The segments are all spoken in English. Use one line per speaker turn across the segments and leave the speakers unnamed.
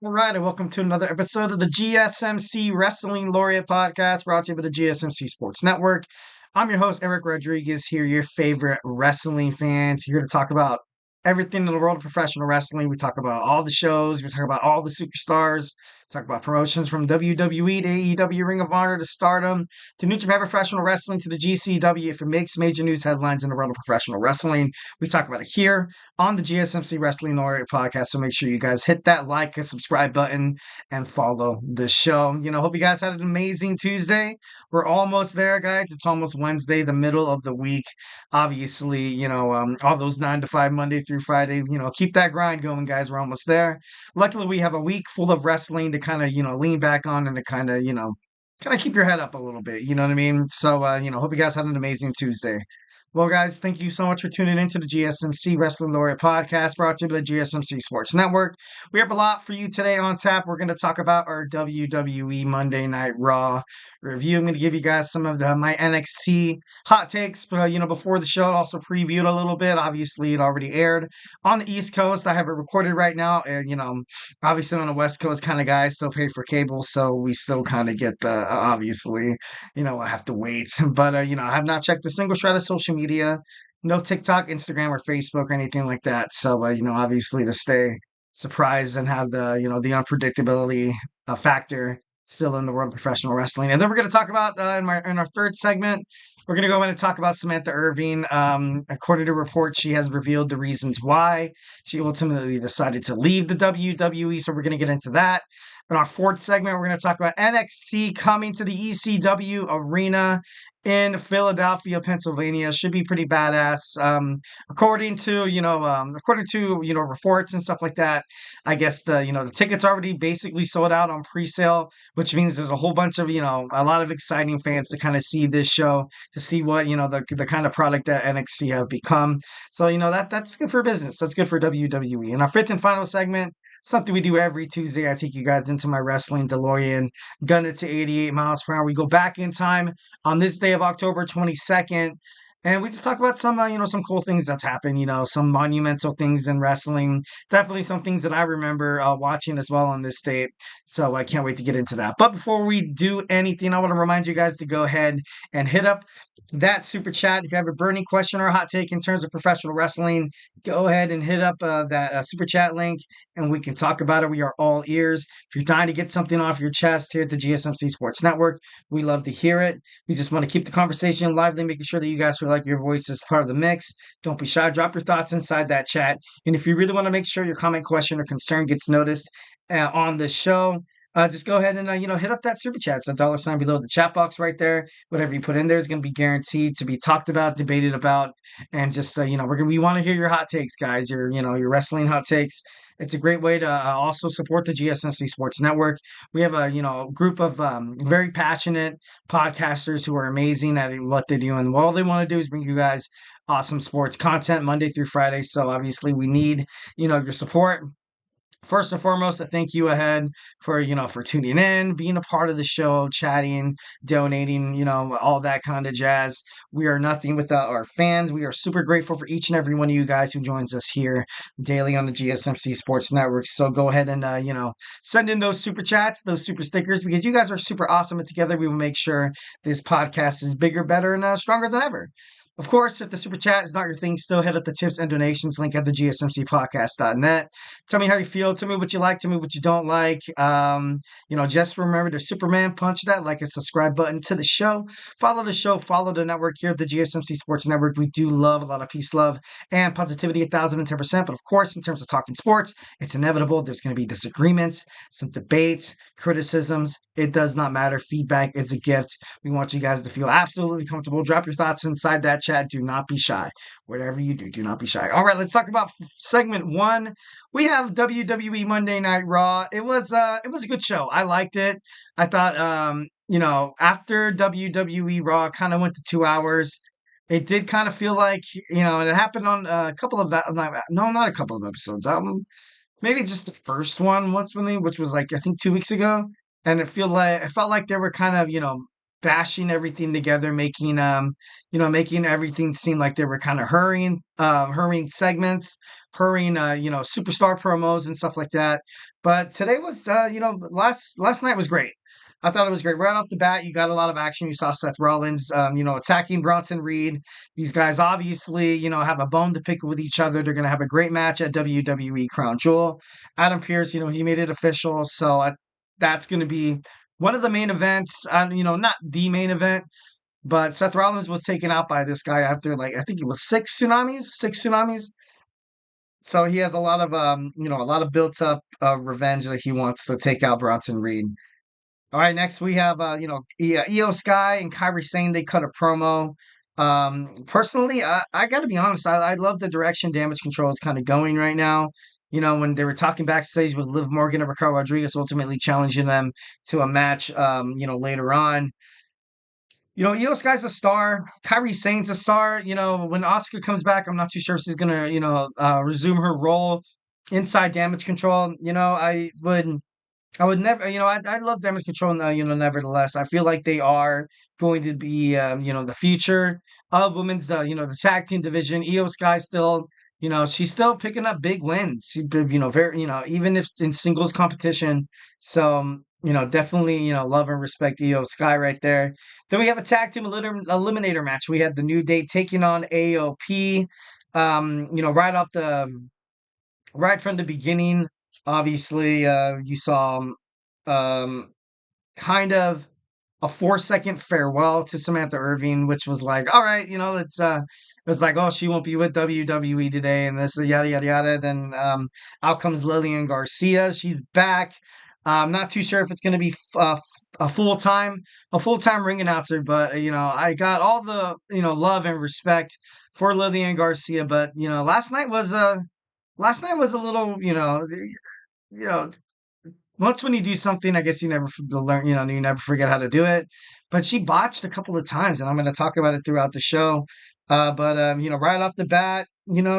All right, and welcome to another episode of the GSMC Wrestling Laureate Podcast, brought to you by the GSMC Sports Network. I'm your host, Eric Rodriguez, here, your favorite wrestling fans, here to talk about everything in the world of professional wrestling. We talk about all the shows, we talk about all the superstars, talk about promotions from WWE to AEW, Ring of Honor to Stardom, to New Japan Professional Wrestling to the GCW. If it makes major news headlines in the world of professional wrestling, we talk about it here on the GSMC Wrestling Laureate Podcast. So make sure you guys hit that like and subscribe button and follow the show. Hope you guys had an amazing Tuesday. We're almost there, guys. It's almost Wednesday, the middle of the week. Obviously, all those 9 to 5, Monday through Friday, keep that grind going, guys. We're almost there. Luckily, we have a week full of wrestling to kind of, lean back on and to kind of, keep your head up a little bit. You know what I mean? So, hope you guys had an amazing Tuesday. Well, guys, thank you so much for tuning into the GSMC Wrestling Laureate Podcast, brought to you by the GSMC Sports Network. We have a lot for you today on tap. We're going to talk about our WWE Monday Night RAW review. I'm going to give you guys some of my NXT hot takes, but, before the show, also previewed a little bit. Obviously, it already aired on the East Coast. I have it recorded right now, and, obviously on the West Coast kind of guy, still pay for cable, so we still kind of get the, obviously, I have to wait. But, I have not checked a single shred of social media, no TikTok, Instagram, or Facebook or anything like that. So, obviously to stay surprised and have the, the unpredictability factor still in the world of professional wrestling. And then we're going to talk about, in our third segment, we're going to go in and talk about Samantha Irvin. According to reports, she has revealed the reasons why she ultimately decided to leave the WWE. So we're going to get into that. In our fourth segment, we're going to talk about NXT coming to the ECW arena in Philadelphia, Pennsylvania. Should be pretty badass. According to reports and stuff like that, I guess the tickets already basically sold out on pre-sale, which means there's a whole bunch of a lot of exciting fans to kind of see this show, to see what the kind of product that NXT have become. So that's good for business. That's good for WWE. In our fifth and final segment, something we do every Tuesday, I take you guys into my wrestling DeLorean, gun it to 88 miles per hour. We go back in time on this day of October 22nd, and we just talk about some, some cool things that's happened, some monumental things in wrestling. Definitely some things that I remember watching as well on this date. So I can't wait to get into that. But before we do anything, I want to remind you guys to go ahead and hit up that super chat. If you have a burning question or a hot take in terms of professional wrestling, go ahead and hit up that super chat link and we can talk about it. We are all ears. If you're dying to get something off your chest here at the GSMC Sports Network, we love to hear it. We just want to keep the conversation lively, making sure that you guys feel like your voice is part of the mix. Don't be shy. Drop your thoughts inside that chat. And if you really want to make sure your comment, question, or concern gets noticed on the show, just go ahead and hit up that super chat. It's a $ below the chat box right there. Whatever you put in there is going to be guaranteed to be talked about, debated about, and just we want to hear your hot takes, guys. Your wrestling hot takes. It's a great way to also support the GSMC Sports Network. We have a group of very passionate podcasters who are amazing at what they do, and all they want to do is bring you guys awesome sports content Monday through Friday. So obviously we need your support. First and foremost, I thank you ahead for tuning in, being a part of the show, chatting, donating, all that kind of jazz. We are nothing without our fans. We are super grateful for each and every one of you guys who joins us here daily on the GSMC Sports Network. So go ahead and, send in those super chats, those super stickers, because you guys are super awesome. And together we will make sure this podcast is bigger, better, and stronger than ever. Of course, if the super chat is not your thing, still head up the tips and donations link at the GSMCpodcast.net. Tell me how you feel. Tell me what you like. Tell me what you don't like. Just remember to Superman punch that like and subscribe button to the show. Follow the show. Follow the network here at the GSMC Sports Network. We do love a lot of peace, love, and positivity 1,010%. But of course, in terms of talking sports, it's inevitable. There's going to be disagreements, some debates, criticisms. It does not matter. Feedback is a gift. We want you guys to feel absolutely comfortable. Drop your thoughts inside that chat. Do not be shy. Whatever you do not be shy. All right, let's talk about segment one. We have WWE Monday Night Raw. It was a good show. I liked it. I thought after WWE Raw kind of went to 2 hours, it did kind of feel like, and it happened on a couple of not a couple of episodes. Maybe just the first one which was like I think 2 weeks ago. And it felt like they were kind of, bashing everything together, making everything seem like they were kind of hurrying segments, hurrying, superstar promos and stuff like that. But today was, last night was great. I thought it was great. Right off the bat, you got a lot of action. You saw Seth Rollins, attacking Bronson Reed. These guys obviously, have a bone to pick with each other. They're going to have a great match at WWE Crown Jewel. Adam Pearce, he made it official. So that's going to be one of the main events. Not the main event, but Seth Rollins was taken out by this guy after, like, I think it was six tsunamis. So he has a lot of, a lot of built up revenge that he wants to take out Bronson Reed. All right, next we have Io Sky and Kairi Sane. They cut a promo. Personally, I got to be honest. I love the direction Damage Control is kind of going right now. When they were talking backstage with Liv Morgan and Raquel Rodriguez, ultimately challenging them to a match. Later on. Io Sky's a star. Kairi Sane's a star. When Asuka comes back, I'm not too sure if she's gonna resume her role inside Damage Control. I would never, I love Damage Control, nevertheless. I feel like they are going to be, the future of women's, the tag team division. Io Sky still, she's still picking up big wins, very, even if in singles competition. So, definitely, love and respect Io Sky right there. Then we have a tag team eliminator match. We had the New Day taking on AOP, right from the beginning. Obviously, you saw kind of a 4-second farewell to Samantha Irvin, which was like, all right, it was like, oh, she won't be with WWE today, and this yada yada yada. Then out comes Lillian Garcia. She's back. I'm not too sure if it's going to be a full-time ring announcer, but I got all the love and respect for Lillian Garcia. But last night was a little, you know, once when you do something, I guess you never learn, you never forget how to do it. But she botched a couple of times, and I'm going to talk about it throughout the show. But right off the bat,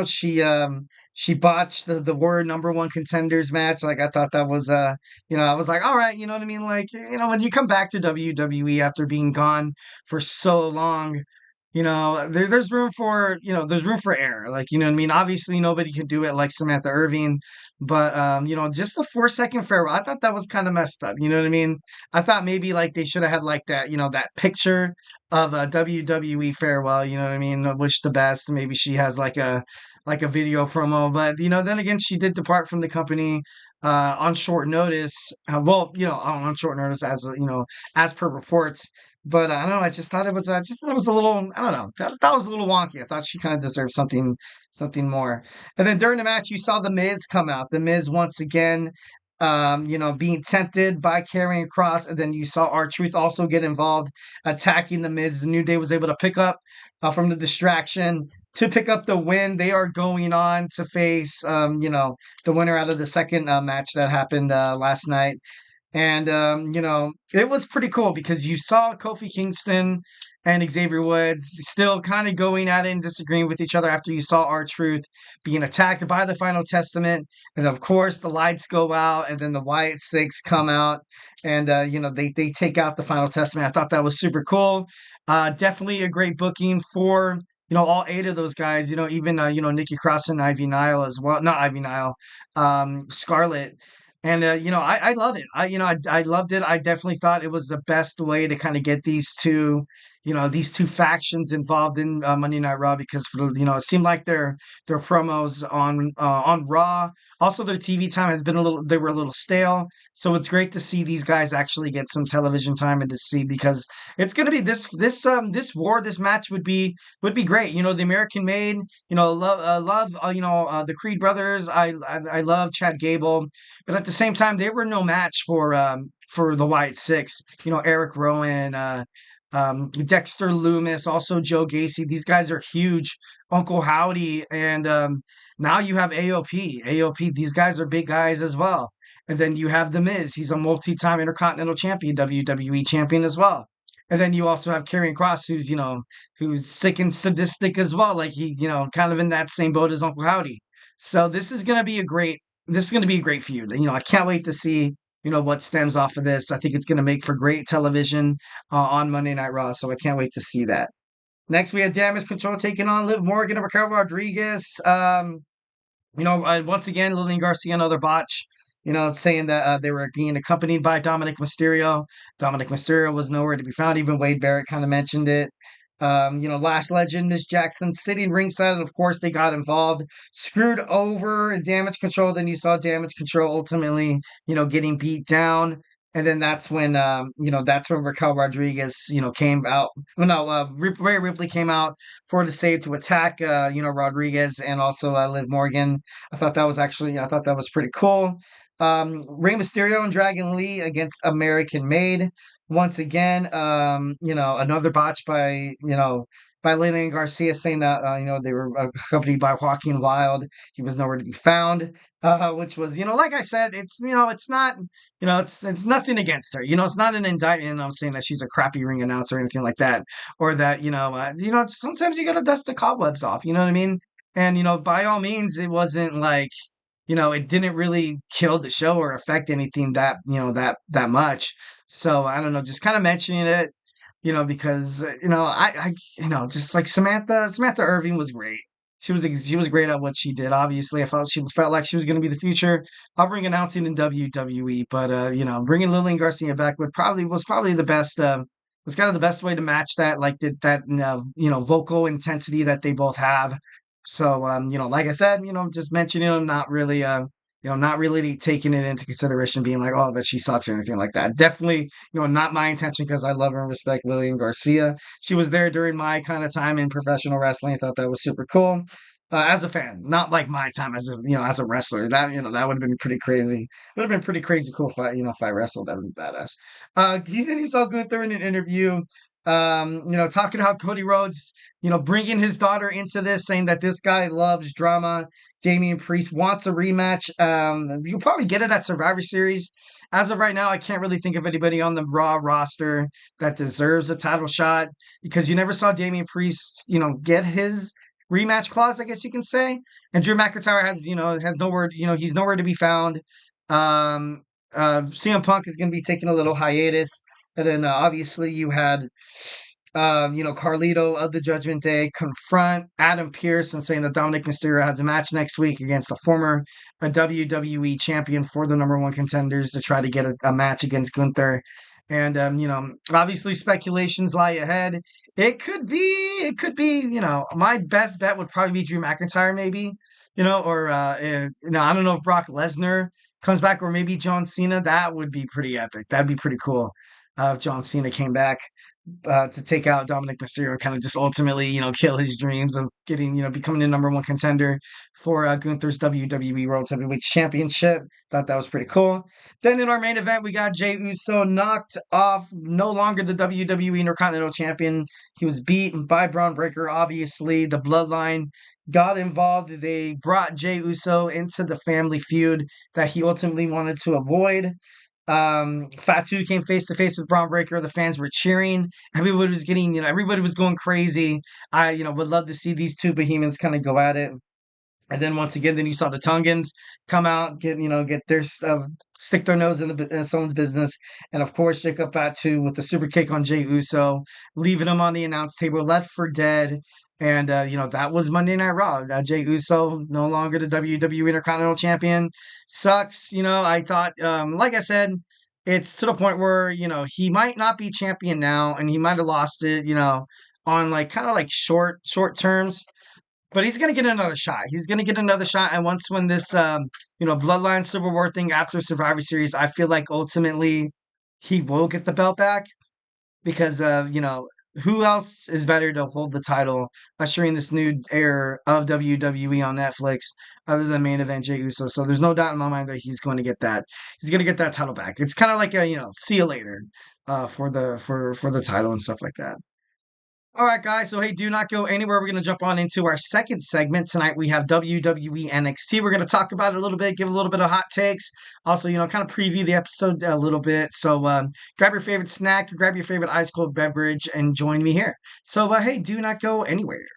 she botched the word number one contenders match. Like I thought that was I was like, all right, you know what I mean? Like, when you come back to WWE after being gone for so long, there's room for error. Like, you know what I mean? Obviously nobody can do it like Samantha Irvin, but just the 4-second farewell, I thought that was kind of messed up. You know what I mean? I thought maybe like they should have had like that, that picture of a WWE farewell, you know what I mean? Wish the best. Maybe she has like a video promo, but then again, she did depart from the company on short notice. On short notice, as per reports. But I don't know. I just thought it was. Just thought it was a little. I don't know. That was a little wonky. I thought she kind of deserved something more. And then during the match, you saw the Miz come out. The Miz once again, being tempted by carrying Cross, and then you saw R-Truth also get involved, attacking the Miz. The New Day was able to pick up from the distraction to pick up the win. They are going on to face, the winner out of the second match that happened last night. And, it was pretty cool because you saw Kofi Kingston and Xavier Woods still kind of going at it and disagreeing with each other after you saw R-Truth being attacked by the Final Testament. And of course, the lights go out and then the Wyatt Sicks come out and, they take out the Final Testament. I thought that was super cool. Definitely a great booking for, all 8 of those guys, even, Nikki Cross and Ivy Nile as well. Not Ivy Nile, Scarlett. And I love it. I loved it. I definitely thought it was the best way to kind of get these two factions involved in Monday Night Raw because it seemed like their promos on Raw, also their TV time has been they were a little stale. So it's great to see these guys actually get some television time and to see because it's going to be this match would be great. The American Made, love the Creed brothers. I love Chad Gable, but at the same time they were no match for the Wyatt Sicks. Eric Rowan, Dexter Loomis, also Joe Gacy. These guys are huge. Uncle Howdy, and now you have AOP. AOP, these guys are big guys as well. And then you have The Miz. He's a multi-time Intercontinental Champion, WWE Champion as well. And then you also have Karrion Kross, who's sick and sadistic as well. Like he, kind of in that same boat as Uncle Howdy. So this is going to be a great feud. I can't wait to see what stems off of this. I think it's going to make for great television on Monday Night Raw. So I can't wait to see that. Next, we had Damage Control taking on Liv Morgan and Raquel Rodriguez. Once again, Lillian Garcia, another botch, saying that they were being accompanied by Dominic Mysterio. Dominic Mysterio was nowhere to be found. Even Wade Barrett kind of mentioned it. Last legend, Miss Jackson sitting ringside, and of course they got involved, screwed over in Damage Control. Then you saw Damage Control ultimately, getting beat down. And then that's when Raquel Rodriguez, came out. Well, no, Rhea Ripley came out for the save to attack, Rodriguez and also Liv Morgan. I thought that was pretty cool. Rey Mysterio and Dragon Lee against American Made. Once again, another botch by Lillian Garcia saying that, they were accompanied by Joaquin Wilde. He was nowhere to be found, which was, like I said, it's not, it's nothing against her. It's not an indictment. I'm saying that she's a crappy ring announcer or anything like that, or that, sometimes you got to dust the cobwebs off. You know what I mean? And, by all means, it wasn't like, it didn't really kill the show or affect anything that much. So I don't know, just kind of mentioning it, because just like Samantha Irvin was great. She was great at what she did. Obviously, she felt like she was going to be the future of ring announcing in WWE. But bringing Lillian Garcia back was probably the best. Was kind of the best way to match that, like vocal intensity that they both have. So like I said, just mentioning, not really taking it into consideration, being like, oh, that she sucks or anything like that. Definitely, not my intention, because I love and respect Lillian Garcia. She was there during my kind of time in professional wrestling. I thought that was super cool. As a fan, not like my time as a wrestler. That would have been pretty crazy. Would have been pretty crazy cool if I wrestled. That would be badass. He saw Gunther in an interview, talking about Cody Rhodes, bringing his daughter into this, saying that this guy loves drama. Damian Priest wants a rematch. You'll probably get it at Survivor Series. As of right now, I can't really think of anybody on the Raw roster that deserves a title shot, because you never saw Damian Priest, get his rematch clause, I guess you can say. And Drew McIntyre has nowhere, he's nowhere to be found. CM Punk is going to be taking a little hiatus. And then obviously you had Carlito of the Judgment Day confront Adam Pearce and saying that Dominic Mysterio has a match next week against a WWE champion for the number one contenders to try to get a match against Gunther. And, obviously speculations lie ahead. It could be, my best bet would probably be Drew McIntyre, maybe, or, I don't know if Brock Lesnar comes back, or maybe John Cena. That would be pretty epic. That'd be pretty cool if John Cena came back to take out Dominic Mysterio, kind of just ultimately, kill his dreams of getting, becoming the number one contender for Gunther's WWE World Heavyweight Championship. Thought that was pretty cool. Then in our main event, we got Jey Uso knocked off, no longer the WWE Intercontinental Champion. He was beaten by Bron Breakker. Obviously, the Bloodline got involved. They brought Jey Uso into the family feud that he ultimately wanted to avoid. Fatu came face to face with Bron Breakker. The fans were cheering. Everybody was going crazy. I, would love to see these two behemoths kind of go at it. And then once again, you saw the Tongans come out, get their stuff, stick their nose in someone's business. And of course, Jacob Fatu with the super kick on Jey Uso, leaving him on the announce table, left for dead. And, that was Monday Night Raw. Jey Uso, no longer the WWE Intercontinental Champion. Sucks. I thought, like I said, it's to the point where, he might not be champion now, and he might have lost it, on kind of short terms. But he's going to get another shot. He's going to get another shot. And once when this, Bloodline Civil War thing after Survivor Series, I feel like ultimately he will get the belt back, because, who else is better to hold the title, ushering this new era of WWE on Netflix, other than main event Jey Uso? So there's no doubt in my mind that he's going to get that. He's going to get that title back. It's kind of like a, see you later, for the title and stuff like that. All right, guys. So, hey, do not go anywhere. We're going to jump on into our second segment. Tonight, we have WWE NXT. We're going to talk about it a little bit, give a little bit of hot takes. Also, kind of preview the episode a little bit. So, grab your favorite snack, grab your favorite ice cold beverage, and join me here. So, hey, do not go anywhere.